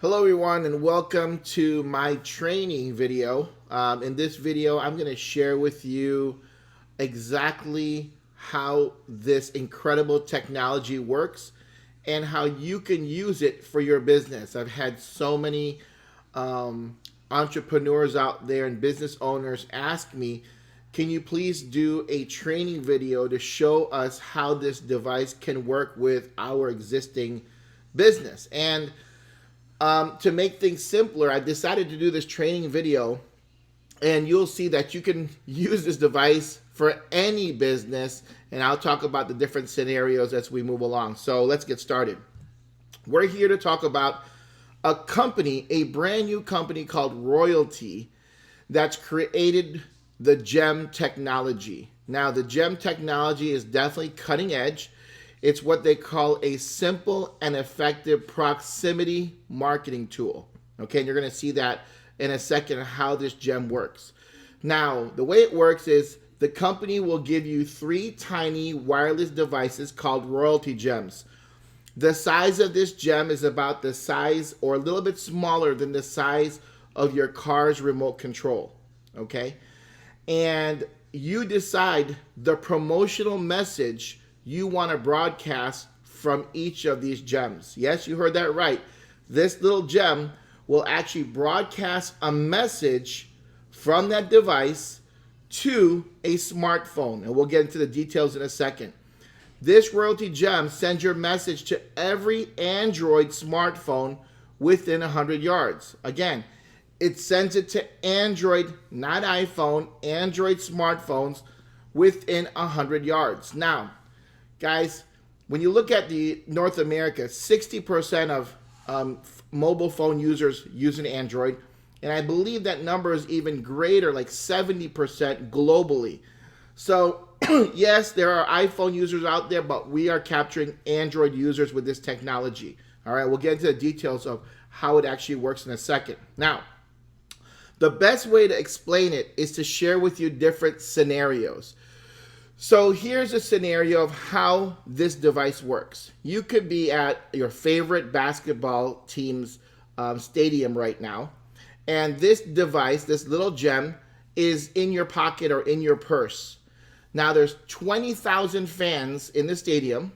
Hello everyone and welcome to my training video. In this video, I'm going to share with you exactly how this incredible technology works and how you can use it for your business. I've had so many entrepreneurs out there and business owners ask me, can you please do a training video to show us how this device can work with our existing business? And to make things simpler, I decided to do this training video, and you'll see that you can use this device for any business, and I'll talk about the different scenarios as we move along. So let's get started. We're here to talk about a company, a brand new company called Royaltie, that's created the GEM technology. Now, the GEM technology is definitely cutting edge. It's what they call a simple and effective proximity marketing tool. Okay, and you're going to see that in a second how this GEM works. Now, the way it works is the company will give you 3 tiny wireless devices called Royaltie GEMs. The size of this GEM is about the size or a little bit smaller than the size of your car's remote control. Okay, and you decide the promotional message you want to broadcast from each of these gems. Yes, you heard that right. This little gem will actually broadcast a message from that device to a smartphone, and we'll get into the details in a second. This Royaltie gem sends your message to every Android smartphone within 100 yards. Again, it sends it to Android, not iPhone, Android smartphones within 100 yards. Now, guys, when you look at the North America, 60% of mobile phone users use an Android, and I believe that number is even greater, like 70% globally. So yes, there are iPhone users out there, but we are capturing Android users with this technology. All right, we'll get into the details of how it actually works in a second. Now, the best way to explain it is to share with you different scenarios. So here's a scenario of how this device works. You could be at your favorite basketball team's stadium right now, and this device, this little gem, is in your pocket or in your purse. Now there's 20,000 fans in the stadium,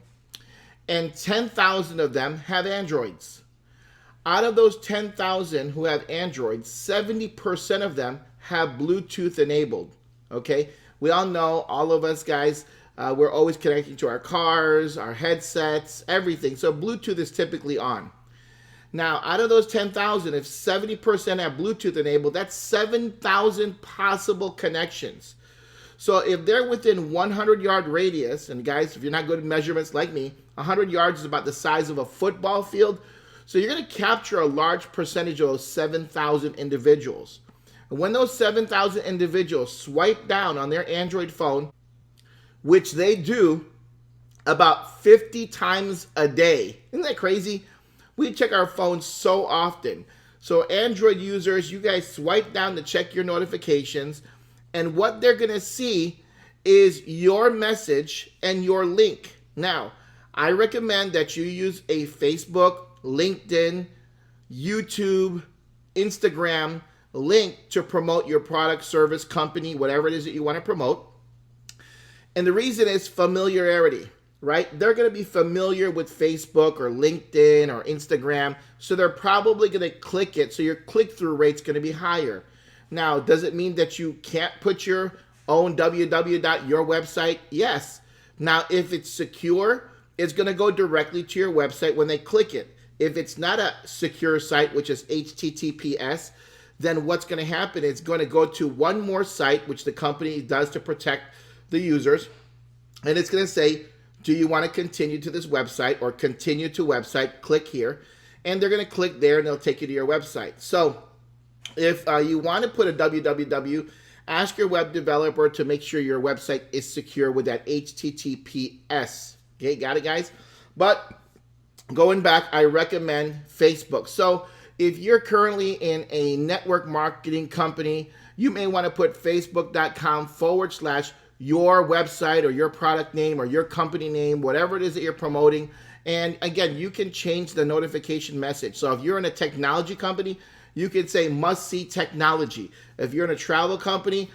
and 10,000 of them have Androids. Out of those 10,000 who have Androids, 70% of them have Bluetooth enabled. Okay? We all know, all of us guys, we're always connecting to our cars, our headsets, everything. So Bluetooth is typically on. Now, out of those 10,000, if 70% have Bluetooth enabled, that's 7,000 possible connections. So if they're within 100-yard radius, and guys, if you're not good at measurements like me, 100 yards is about the size of a football field. So you're going to capture a large percentage of those 7,000 individuals. When those 7,000 individuals swipe down on their Android phone, which they do about 50 times a day. Isn't that crazy? We check our phones so often. So Android users, you guys swipe down to check your notifications, and what they're going to see is your message and your link. Now, I recommend that you use a Facebook, LinkedIn, YouTube, Instagram link to promote your product, service, company, whatever it is that you want to promote. And the reason is familiarity, right? They're going to be familiar with Facebook or LinkedIn or Instagram, so they're probably going to click it, so your click-through rate's going to be higher. Now, does it mean that you can't put your own www.your website? Yes. Now, if it's secure, it's going to go directly to your website when they click it. If it's not a secure site, which is HTTPS, then what's going to happen is going to go to one more site, which the company does to protect the users, and it's going to say, do you want to continue to this website or continue to website? Click here, and they're going to click there, and they'll take you to your website. So if you want to put a www, ask your web developer to make sure your website is secure with that HTTPS. Okay, got it, guys? But going back, I recommend Facebook. So if you're currently in a network marketing company, you may want to put facebook.com/your website or your product name or your company name, whatever it is that you're promoting, And again, you can change the notification message. So if you're in a technology company, you can say must see technology. If you're in a travel company,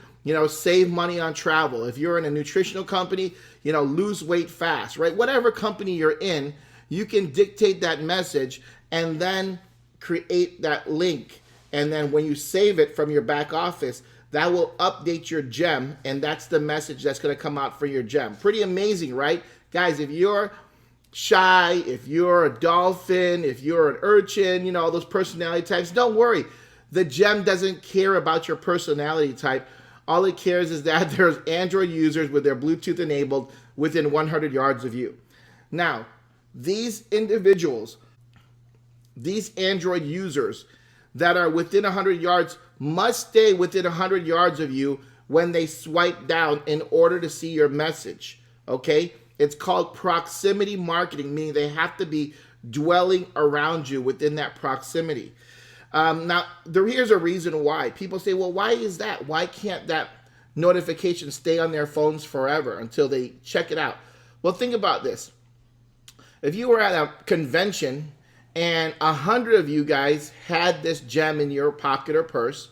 save money on travel. If you're in a nutritional company, lose weight fast, right? Whatever company you're in, you can dictate that message and then create that link. And then when you save it from your back office, that will update your gem, and that's the message that's going to come out for your gem. Pretty amazing, right? Guys, if you're shy, if you're a dolphin, if you're an urchin, all those personality types, don't worry. The gem doesn't care about your personality type. All it cares is that there's Android users with their Bluetooth enabled within 100 yards of you. Now, these individuals, these Android users that are within 100 yards must stay within 100 yards of you when they swipe down in order to see your message, okay? It's called proximity marketing, meaning they have to be dwelling around you within that proximity. Now, here's a reason why. People say, well, why is that? Why can't that notification stay on their phones forever until they check it out? Well, think about this. If you were at a convention and 100 of you guys had this gem in your pocket or purse,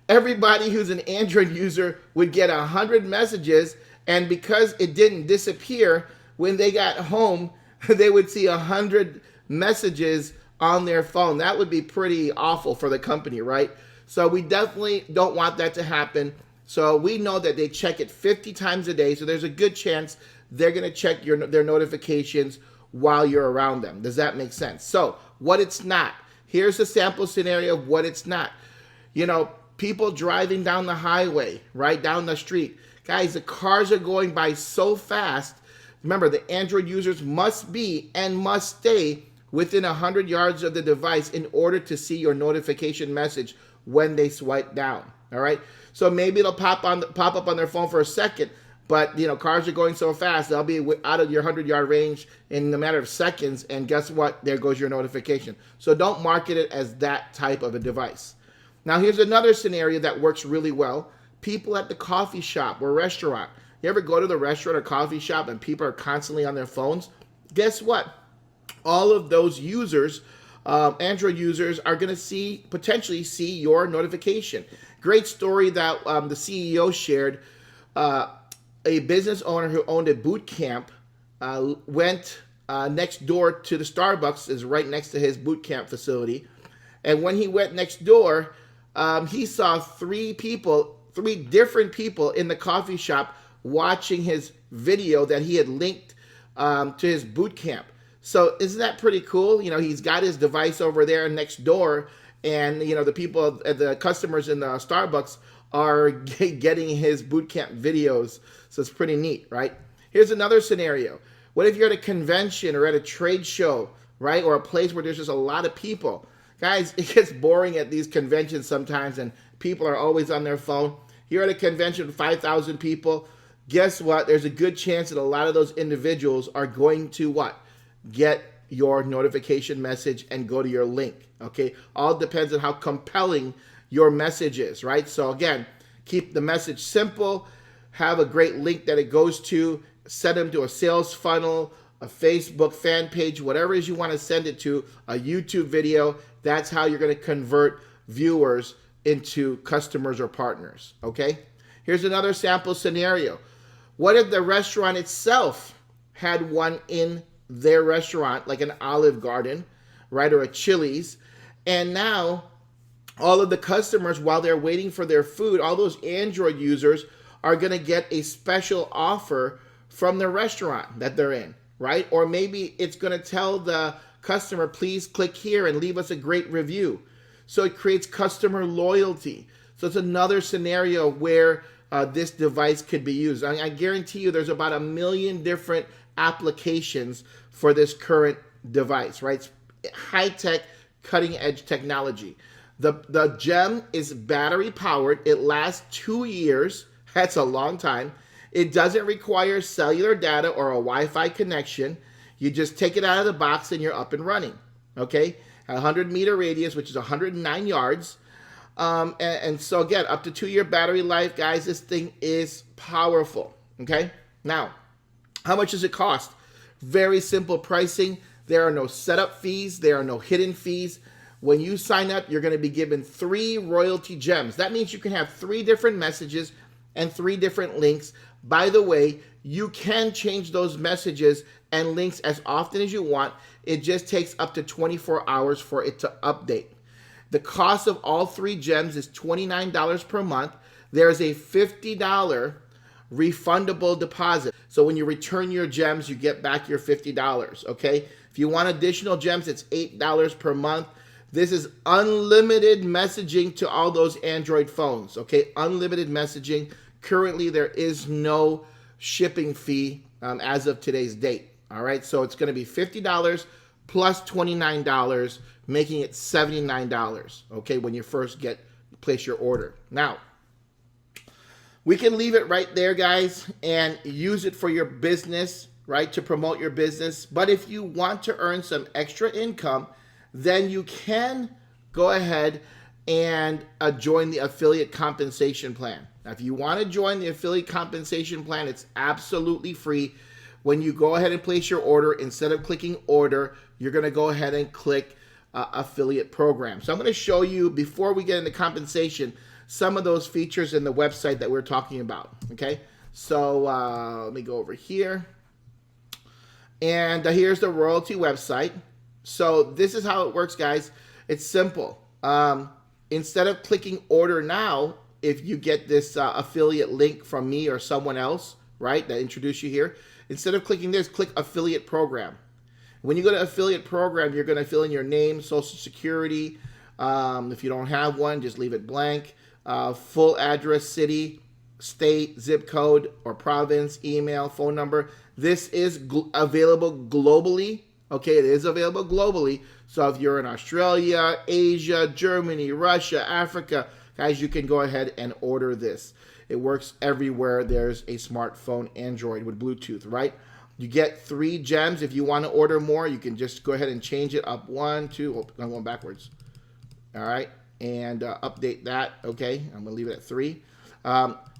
everybody who's an Android user would get 100 messages, and because it didn't disappear, when they got home, they would see 100 messages on their phone. That would be pretty awful for the company, right? So we definitely don't want that to happen. So we know that they check it 50 times a day, so there's a good chance they're going to check their notifications while you're around them. Does that make sense? So what it's not. Here's a sample scenario of what it's not. People driving down the highway, right down the street. Guys, the cars are going by so fast. Remember, the Android users must be and must stay within 100 yards of the device in order to see your notification message when they swipe down. All right. So maybe it'll pop up on their phone for a second, but cars are going so fast, they'll be out of your 100-yard range in a matter of seconds. And guess what? There goes your notification. So don't market it as that type of a device. Now, here's another scenario that works really well. People at the coffee shop or restaurant. You ever go to the restaurant or coffee shop and people are constantly on their phones? Guess what? All of those users, Android users, are going to potentially see your notification. Great story that the CEO shared. A business owner who owned a boot camp went next door to the Starbucks, is right next to his boot camp facility. And when he went next door, he saw three different people in the coffee shop watching his video that he had linked to his boot camp. So isn't that pretty cool? He's got his device over there next door, and the customers in the Starbucks are getting his boot camp videos. So it's pretty neat, right? Here's another scenario. What if you're at a convention or at a trade show, right? Or a place where there's just a lot of people. Guys, it gets boring at these conventions sometimes, and people are always on their phone. You're at a convention with 5,000 people. Guess what? There's a good chance that a lot of those individuals are going to what? Get your notification message and go to your link, okay? All depends on how compelling your message is, right? So again, keep the message simple, have a great link that it goes to, send them to a sales funnel, a Facebook fan page, whatever it is you want to send it to, a YouTube video. That's how you're going to convert viewers into customers or partners, okay? Here's another sample scenario. What if the restaurant itself had one in their restaurant, like an Olive Garden, right, or a Chili's, and now all of the customers, while they're waiting for their food, all those Android users are going to get a special offer from the restaurant that they're in, right? Or maybe it's going to tell the customer, please click here and leave us a great review. So it creates customer loyalty. So it's another scenario where this device could be used. I guarantee you there's about 1 million different applications for this current device, right? It's high-tech, cutting-edge technology. The GEM is battery powered. It lasts 2 years. That's a long time. It doesn't require cellular data or a Wi-Fi connection. You just take it out of the box and you're up and running, okay? A 100-meter radius, which is 109 yards. And so again, up to 2-year battery life, guys. This thing is powerful, okay? Now, how much does it cost? Very simple pricing. There are no setup fees. There are no hidden fees. When you sign up, you're going to be given 3 royalty gems. That means you can have 3 different messages and 3 different links. By the way, you can change those messages and links as often as you want. It just takes up to 24 hours for it to update. The cost of all 3 gems is $29 per month. There's a $50 refundable deposit. So when you return your gems, you get back your $50, okay? If you want additional gems, it's $8 per month. This is unlimited messaging to all those Android phones, okay? Unlimited messaging. Currently, there is no shipping fee as of today's date, all right? So it's going to be $50 plus $29, making it $79, okay, when you first place your order. Now, we can leave it right there, guys, and use it for your business, right, to promote your business. But if you want to earn some extra income, then you can go ahead and join the affiliate compensation plan. Now, if you want to join the affiliate compensation plan, it's absolutely free. When you go ahead and place your order, instead of clicking order, you're going to go ahead and click affiliate program. So I'm going to show you, before we get into compensation, some of those features in the website that we're talking about, okay? So let me go over here. And here's the Royaltie website. So this is how it works, guys. It's simple. Instead of clicking order now, if you get this affiliate link from me or someone else, right, that introduced you here, instead of clicking this, click affiliate program. When you go to affiliate program, you're going to fill in your name, social security. If you don't have one, just leave it blank. Full address, city, state, zip code, or province, email, phone number. This is available globally. Okay, it is available globally. So if you're in Australia, Asia, Germany, Russia, Africa, guys, you can go ahead and order this. It works everywhere there's a smartphone, Android with Bluetooth, right? You get 3 gems. If you want to order more, you can just go ahead and change it up 1, 2. Oh, I'm going backwards. All right, and update that. Okay, I'm gonna leave it at 3.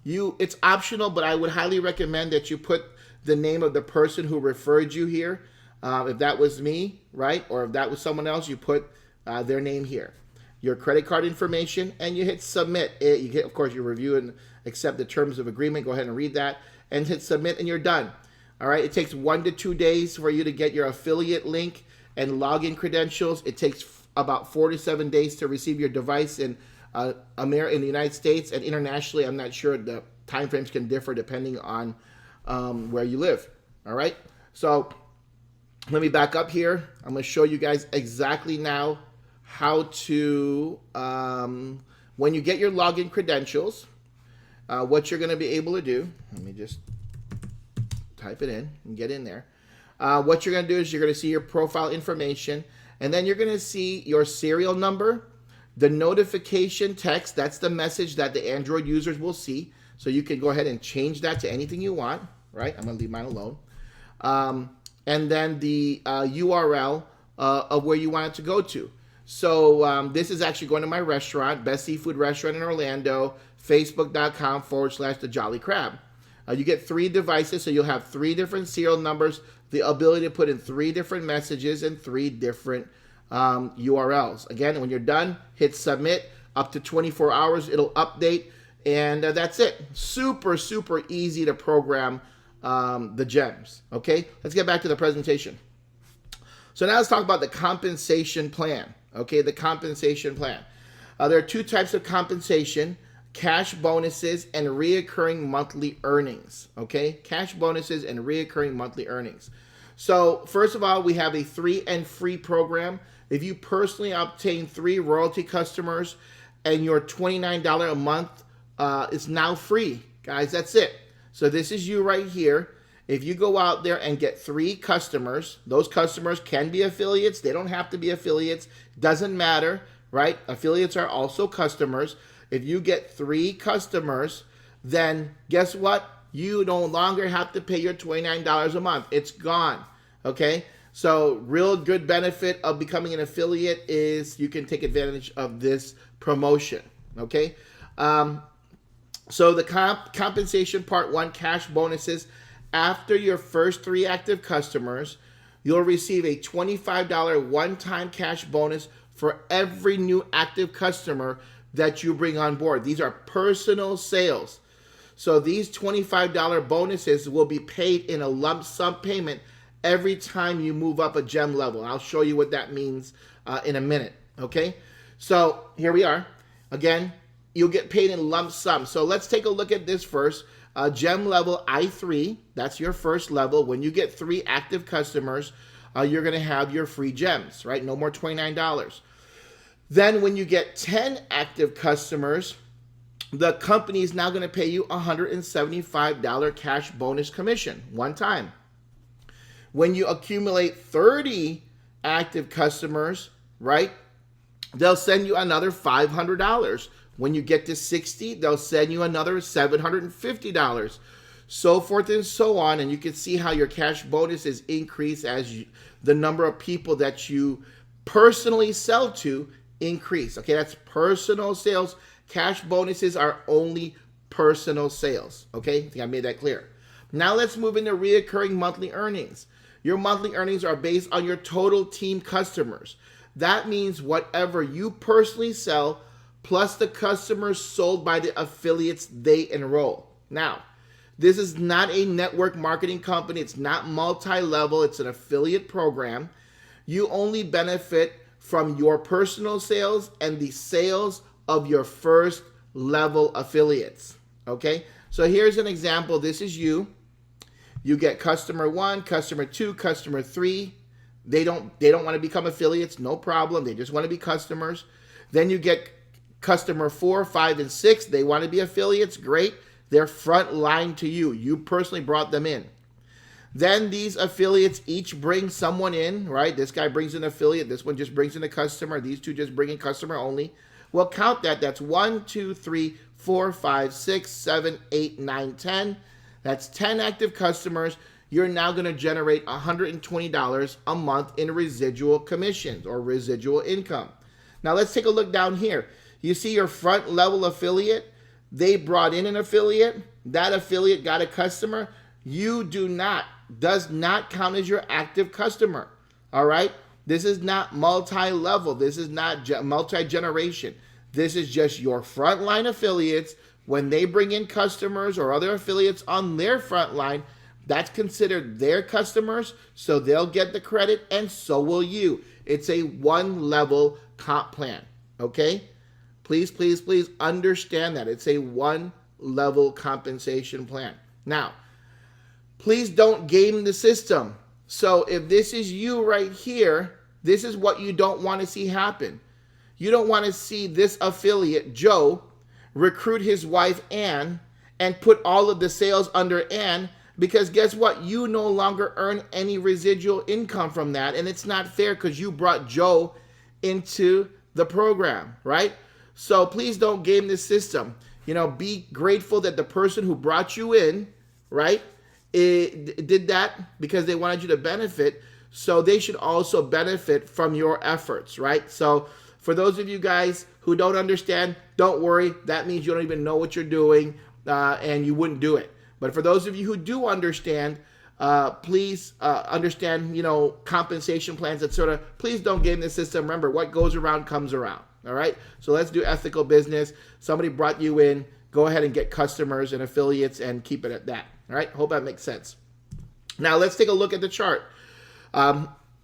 It's optional, but I would highly recommend that you put the name of the person who referred you here. If that was me, right, or if that was someone else, you put their name here, your credit card information, and you hit submit. You hit, of course, you review and accept the terms of agreement. Go ahead and read that, and hit submit, and you're done. All right, it takes 1 to 2 days for you to get your affiliate link and login credentials. It takes about 4 to 7 days to receive your device in in the United States, and internationally, I'm not sure. The time frames can differ depending on where you live. All right, so let me back up here. I'm going to show you guys exactly now how to, when you get your login credentials, what you're going to be able to do. Let me just type it in and get in there. What you're going to do is you're going to see your profile information, and then you're going to see your serial number, the notification text. That's the message that the Android users will see. So you can go ahead and change that to anything you want, right? I'm going to leave mine alone. And then the URL of where you want it to go to. So this is actually going to my restaurant, Best Seafood Restaurant in Orlando, facebook.com/The Jolly Crab. You get 3 devices, so you'll have 3 different serial numbers, the ability to put in 3 different messages and 3 different URLs. Again, when you're done, hit submit. Up to 24 hours, it'll update, and that's it. Super, super easy to program the gems. Okay, let's get back to the presentation. So now let's talk about the compensation plan. Okay, the compensation plan. There are 2 types of compensation: cash bonuses and reoccurring monthly earnings. Okay, cash bonuses and reoccurring monthly earnings. So first of all, we have a 3 and free program. If you personally obtain 3 royalty customers and your $29 a month is now free, guys, that's it. So this is you right here. If you go out there and get 3 customers, those customers can be affiliates. They don't have to be affiliates. Doesn't matter, right? Affiliates are also customers. If you get 3 customers, then guess what? You no longer have to pay your $29 a month. It's gone, okay? So real good benefit of becoming an affiliate is you can take advantage of this promotion, okay? So the compensation part 1, cash bonuses After your first 3 active customers, you'll receive a $25 one-time cash bonus for every new active customer that you bring on board. These are personal sales. So these $25 bonuses will be paid in a lump sum payment every time you move up a gem level. I'll show you what that means in a minute, okay? So here we are. Again, you'll get paid in lump sum. So let's take a look at this first. Gem level I3, that's your first level. When you get 3 active customers, you're going to have your free gems, right? No more $29. Then when you get 10 active customers, the company is now going to pay you $175 cash bonus commission one time. When you accumulate 30 active customers, right, they'll send you another $500. When you get to 60, they'll send you another $750, so forth and so on. And you can see how your cash bonuses increase as the number of people that you personally sell to increase. Okay, that's personal sales. Cash bonuses are only personal sales. Okay, I think I made that clear. Now let's move into reoccurring monthly earnings. Your monthly earnings are based on your total team customers. That means whatever you personally sell plus the customers sold by the affiliates they enroll. Now, this is not a network marketing company. It's not multi-level. It's an affiliate program. You only benefit from your personal sales and the sales of your first level affiliates. Okay? So here's an example. This is you. You get customer 1, customer 2, customer 3. They don't want to become affiliates. No problem. They just want to be customers. Then you get customer 4, 5, and 6, they want to be affiliates. Great. They're front line to you. You personally brought them in. Then these affiliates each bring someone in, right? This guy brings an affiliate. This one just brings in a customer. These two just bring in customer only. Well, count that. That's 1, 2, 3, 4, 5, 6, 7, 8, 9, 10. That's 10 active customers. You're now going to generate $120 a month in residual commissions or residual income. Now let's take a look down here. You see your front level affiliate, they brought in an affiliate, that affiliate got a customer. You does not count as your active customer, all right? This is not multi-level. This is not multi-generation. This is just your frontline affiliates. When they bring in customers or other affiliates on their front line, that's considered their customers, so they'll get the credit and so will you. It's a one-level comp plan, okay? Please, please, please understand that. It's a one-level compensation plan. Now, please don't game the system. So if this is you right here, this is what you don't want to see happen. You don't want to see this affiliate, Joe, recruit his wife, Ann, and put all of the sales under Ann, because guess what? You no longer earn any residual income from that, and it's not fair because you brought Joe into the program, right? So please don't game the system. You know, be grateful that the person who brought you in, right, did that because they wanted you to benefit. So they should also benefit from your efforts, right? So for those of you guys who don't understand, don't worry. That means you don't even know what you're doing and you wouldn't do it. But for those of you who do understand, please understand, you know, compensation plans, etc. Please don't game the system. Remember, what goes around comes around. All right. So let's do ethical business. Somebody brought you in. Go ahead and get customers and affiliates and keep it at that. All right. Hope that makes sense. Now let's take a look at the chart.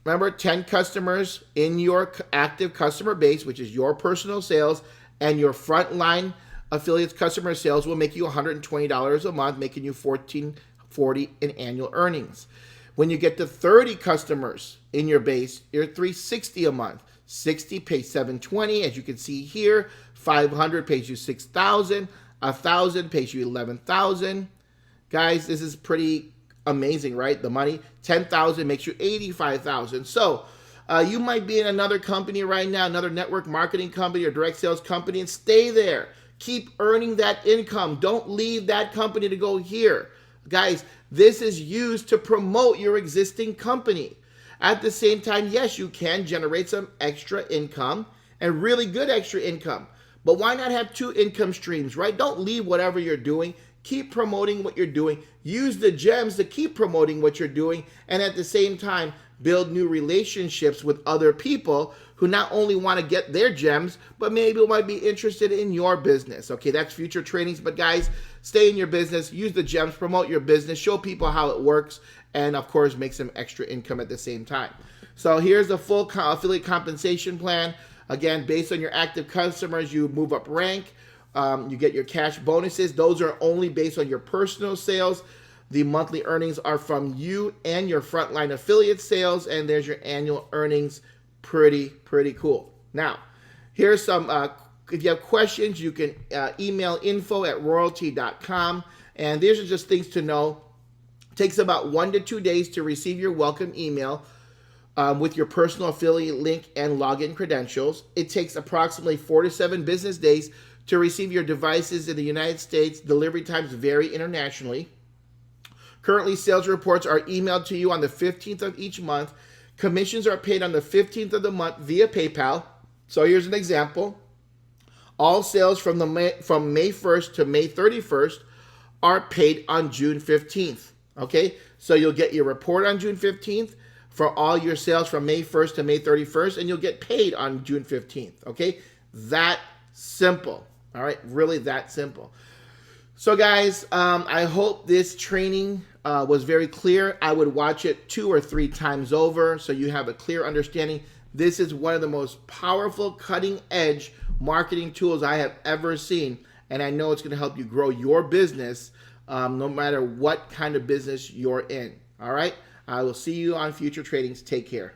Remember, 10 customers in your active customer base, which is your personal sales, and your frontline affiliates customer sales will make you $120 a month, making you $1,440 in annual earnings. When you get to 30 customers in your base, you're $360 a month. 60 pays $720, as you can see here. 500 pays you $6,000. 1,000 pays you $11,000. Guys, this is pretty amazing, right? The money. 10,000 makes you $85,000. So you might be in another company right now, another network marketing company or direct sales company, and stay there. Keep earning that income. Don't leave that company to go here. Guys, this is used to promote your existing company. At the same time, yes, you can generate some extra income and really good extra income. But why not have 2 income streams, right? Don't leave whatever you're doing. keep promoting what you're doing. Use the gems to keep promoting what you're doing, and at the same time, build new relationships with other people who not only want to get their gems, but maybe might be interested in your business. Okay, that's future trainings. But guys, stay in your business, use the gems, promote your business, show people how it works, and of course, make some extra income at the same time. So here's the full affiliate compensation plan. Again, based on your active customers, you move up rank. You get your cash bonuses. Those are only based on your personal sales. The monthly earnings are from you and your frontline affiliate sales, and there's your annual earnings. Pretty cool. Now, here's some, if you have questions, you can email info@royaltie.com, and these are just things to know. It takes about 1 to 2 days to receive your welcome email with your personal affiliate link and login credentials. It takes approximately 4 to 7 business days to receive your devices in the United States. Delivery times vary internationally. Currently, sales reports are emailed to you on the 15th of each month. Commissions are paid on the 15th of the month via PayPal. So here's an example. All sales from May 1st to May 31st are paid on June 15th. Okay, so you'll get your report on June 15th for all your sales from May 1st to May 31st, and you'll get paid on June 15th. Okay, that simple. All right, really that simple. So guys, I hope this training was very clear. I would watch it 2 or 3 times over so you have a clear understanding. This is one of the most powerful, cutting-edge marketing tools I have ever seen, and I know it's going to help you grow your business no matter what kind of business you're in. All right, I will see you on future trainings. Take care.